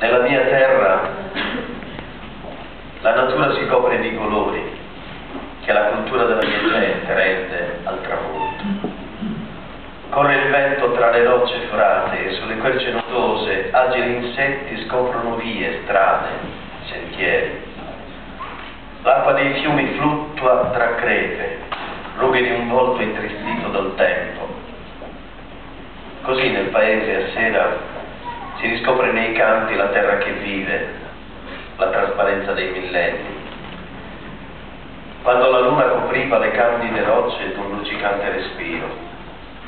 Nella mia terra la natura si copre di colori che la cultura della mia gente rende al tramonto. Corre il vento tra le rocce forate e sulle querce nodose agili insetti scoprono vie, strade, sentieri. L'acqua dei fiumi fluttua tra crepe, rughe di un volto intristito dal tempo. Così nel paese a sera si riscopre nei campi la terra che vive, la trasparenza dei millenni. Quando la luna copriva le candide rocce d'un luccicante respiro,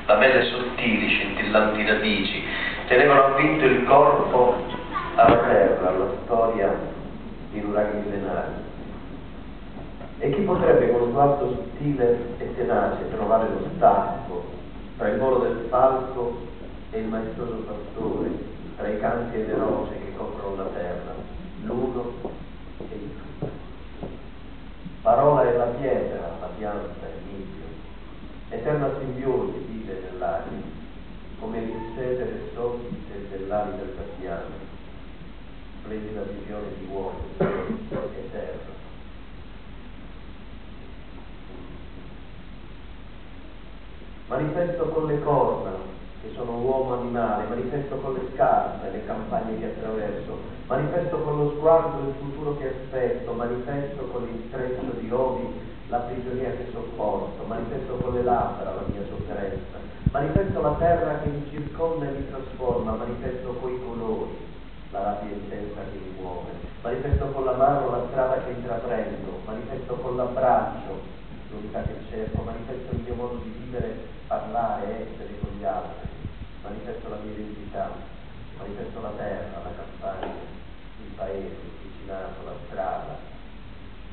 lamelle sottili, scintillanti radici, tenevano avvinto il corpo alla terra, alla storia di nuraghi millenari. E chi potrebbe con sguardo sottile e tenace trovare lo stacco tra il volo del falco e il maestoso pastore, tra i canti e le rocce che coprono la terra, l'uno e il tutto. Parola è la pietra, la pianta, il nido, eterna simbiosi vive nell'aria, come il sedere soffite dell'ali del gabbiano, splendida visione di uomo e terra. Manifesto con le corna, che sono uomo animale, manifesto con le scarpe, le campagne che attraverso, manifesto con lo sguardo il futuro che aspetto, manifesto con l'intreccio di ovi la prigionia che sopporto, manifesto con le labbra la mia sofferenza, manifesto la terra che mi circonda e mi trasforma, manifesto coi colori la rabbia intensa che mi muove, manifesto con la mano la strada che intraprendo, manifesto con l'abbraccio l'unità che cerco, manifesto il mio modo di vivere, parlare, essere con gli altri, manifesto la mia identità, manifesto la terra, la campagna, il paese, il vicinato, la strada,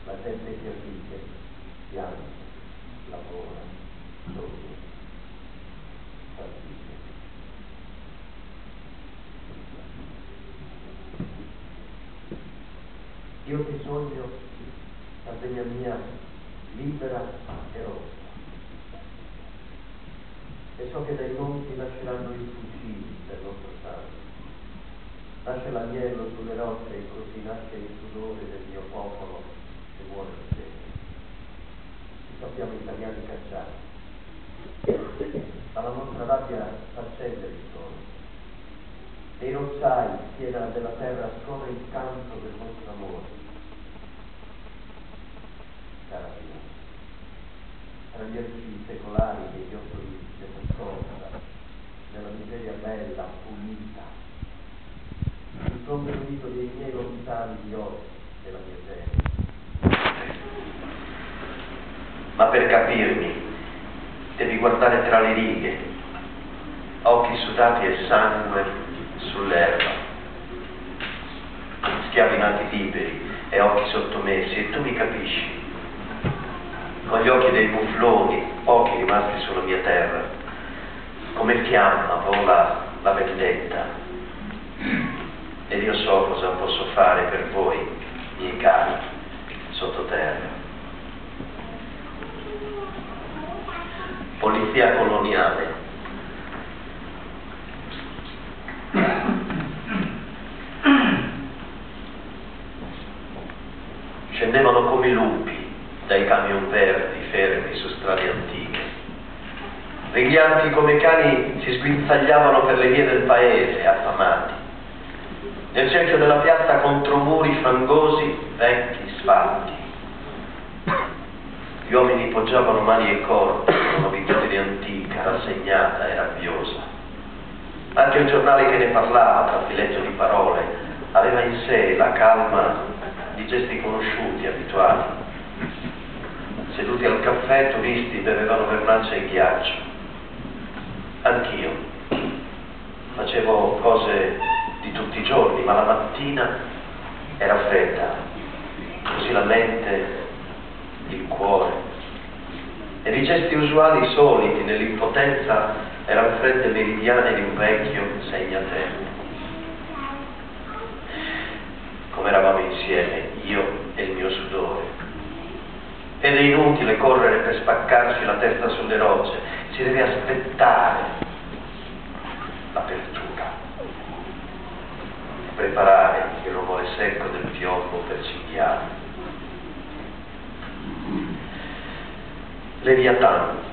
la gente che ride, piange, lavora, sogna, fatica. Io ti sogno, Sardegna mia, libera e rossa. E so che dai monti nasceranno i fucili del nostro sangue. Nasce l'agnello sulle rocce e così nasce il sudore del mio popolo che muore per te. Ci sappiamo italiani cacciati. Ma la nostra rabbia fa accendere il sole. Nei rozzai, piena della terra, scorre il canto del nostro amore. Cara mia, tra gli archi secolari degli ottoli della scorsa, nella miseria bella, pulita, il fronte unito dei miei lontani di oggi, della mia gente. Ma per capirmi, devi guardare tra le righe, occhi sudati e sangue sull'erba, schiavi nati liberi e occhi sottomessi, e tu mi capisci. Con gli occhi dei mufloni, pochi rimasti sulla mia terra, come fiamma vola la vendetta. Ed io so cosa posso fare per voi, miei cari, sottoterra. Polizia coloniale. Scendevano come lupi dai camion verdi fermi su strade antiche. Riglianti come cani si sguinzagliavano per le vie del paese, affamati. Nel cerchio della piazza contro muri fangosi, vecchi, sfalti. Gli uomini poggiavano mani e corpi con un'abitudine antica, rassegnata e rabbiosa. Anche il giornale che ne parlava, tra filetto di parole, aveva in sé la calma di gesti conosciuti, abituali. Seduti al caffè, turisti bevevano vernaccia e ghiaccio. Anch'io facevo cose di tutti i giorni, ma la mattina era fredda, così la mente, il cuore. Ed i gesti usuali soliti nell'impotenza erano fredde meridiane di un vecchio segnatempo. Come eravamo insieme, io e il mio sudore. Ed è inutile correre per spaccarsi la testa sulle rocce, si deve aspettare l'apertura. preparare il rumore secco del piombo per cinghiale. Leviatano.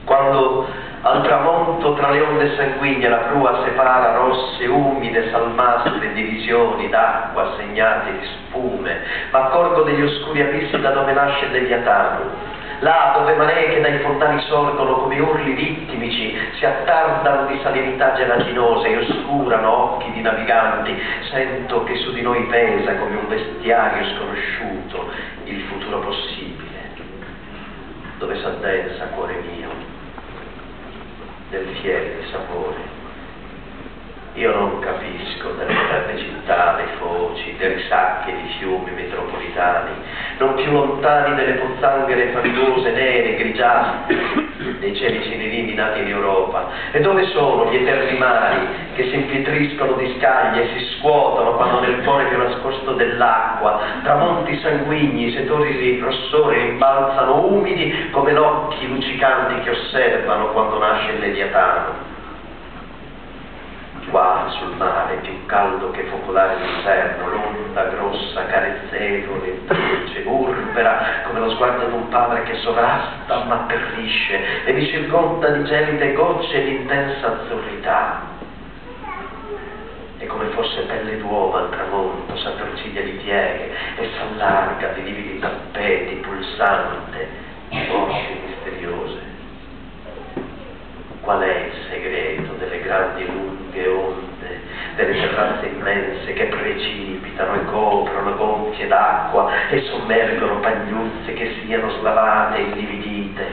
Quando al tramonto tra le onde sanguigne la prua separa rosse, umide, salmastre divisioni d'acqua segnate di spume, ma accorgo degli oscuri abissi da dove nasce il Leviatano. Là dove manee che dai fondali sorgono come urli ritmici si attardano di salinità gelatinose e oscurano occhi di naviganti, sento che su di noi pesa come un bestiario sconosciuto il futuro possibile, dove s'addensa, cuore mio, del fiere sapore. Io non capisco delle moderne città, dei foci, delle sacche di fiumi metropolitani, non più lontani delle pozzanghere fangose, nere, grigiastre, dei cieli cirilini nati in Europa. E dove sono gli eterni mari che si impietriscono di scaglie e si scuotono quando nel cuore più nascosto dell'acqua, tramonti sanguigni, setori di rossore rimbalzano umidi come occhi luccicanti che osservano quando nasce il Leviatano. Qua sul mare, più caldo che focolare d'inverno, l'onda grossa, carezzevole, dolce, urbera, come lo sguardo di un padre che sovrasta ma atterrisce e vi circonda di gelide gocce di intensa azzurrità. E come fosse pelle d'uovo al tramonto, s'attorciglia di pieghe e s'allarga di lividi tappeti, pulsante, di voci misteriose. Qual è il segreto delle grandi lunghe onde, delle terrazze immense che precipitano e coprono gonfie d'acqua e sommergono pagliuzze che siano slavate e illividite?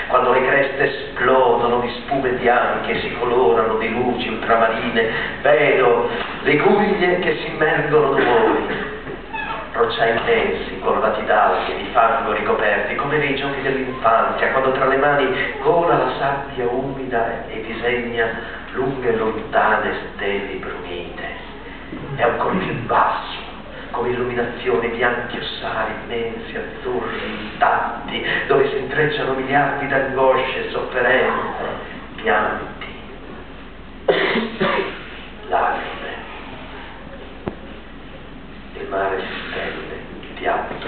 Quando le creste esplodono di spume bianche e si colorano di luci ultramarine, vedo le guglie che si immergono d'umori, rocciai immensi, colorati d'alghe, di fango ricoperti, come nei giochi dell'infanzia, quando tra le mani cola la sabbia umida e disegna lunghe e lontane stelle brunite. E ancora più basso, come illuminazioni bianchi ossari immensi, azzurri, intatti, dove si intrecciano miliardi d'angosce, sofferenze, pianti, lacrime. Il mare si stende, piatto,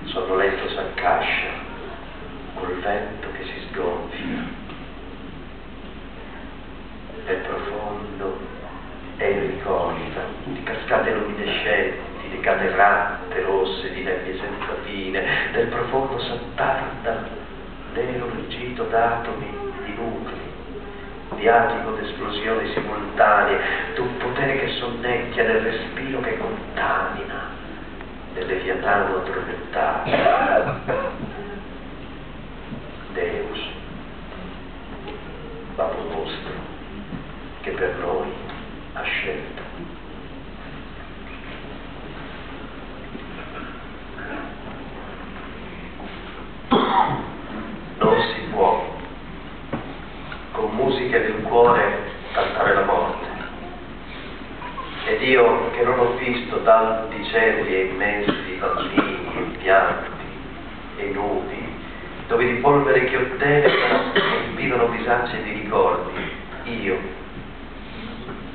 sonnolento s'accascia, col vento che si sgonfia. È profondo e ricorda di cascate luminescenti, di cataratte rosse, di nebbie senza fine. Nel profondo s'attarda nero rigito d'atomi, di nuclei, di atomo d'esplosioni simultanee, d'un potere che sonnecchia nel respiro che contamina, nel Leviatano addormentato. Deus, Babbo nostro, che per noi ha scelto. Non si può con musica del cuore cantare la morte. Ed io che non ho visto tanti cieli e immensi bambini e pianti e nudi, dove di polvere chiottera riempivano visaggi di ricordi, io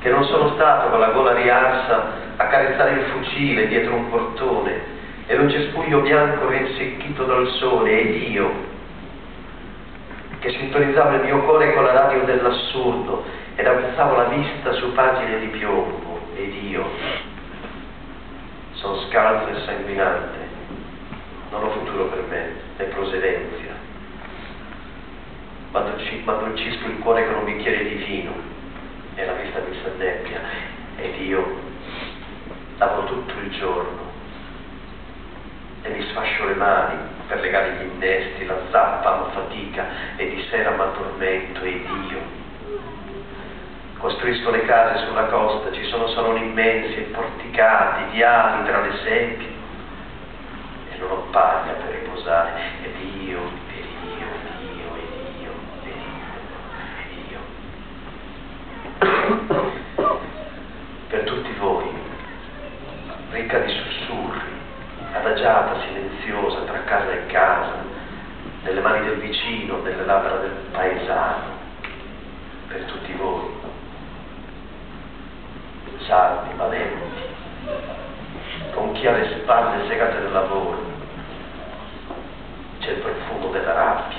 che non sono stato con la gola riarsa a carezzare il fucile dietro un portone e un cespuglio bianco rinsecchito dal sole, ed io che sintonizzavo il mio cuore con la radio dell'assurdo ed alzavo la vista su pagine di piombo, ed io sono scalzo e sanguinante, non ho futuro per me, né prosedenzia. M'addolcisco il cuore con un bicchiere di vino e la vista mi s'annebbia, ed io lavoro tutto il giorno e mi sfascio le mani per legare gli innesti, la zappa ma fatica e di sera m'addormento, ed io costruisco le case sulla costa, ci sono saloni immensi e porticati, viali tra le seppie, e non ho paglia per riposare, ed io, ed io, ed io, ed io, ed io. Per tutti voi, ricca di sussurri, adagiata, silenziosa, tra casa e casa, nelle mani del vicino, nelle labbra del paesano, per tutti voi, saldi, valenti, con chi ha le spalle segate dal lavoro, c'è il profumo della rabbia,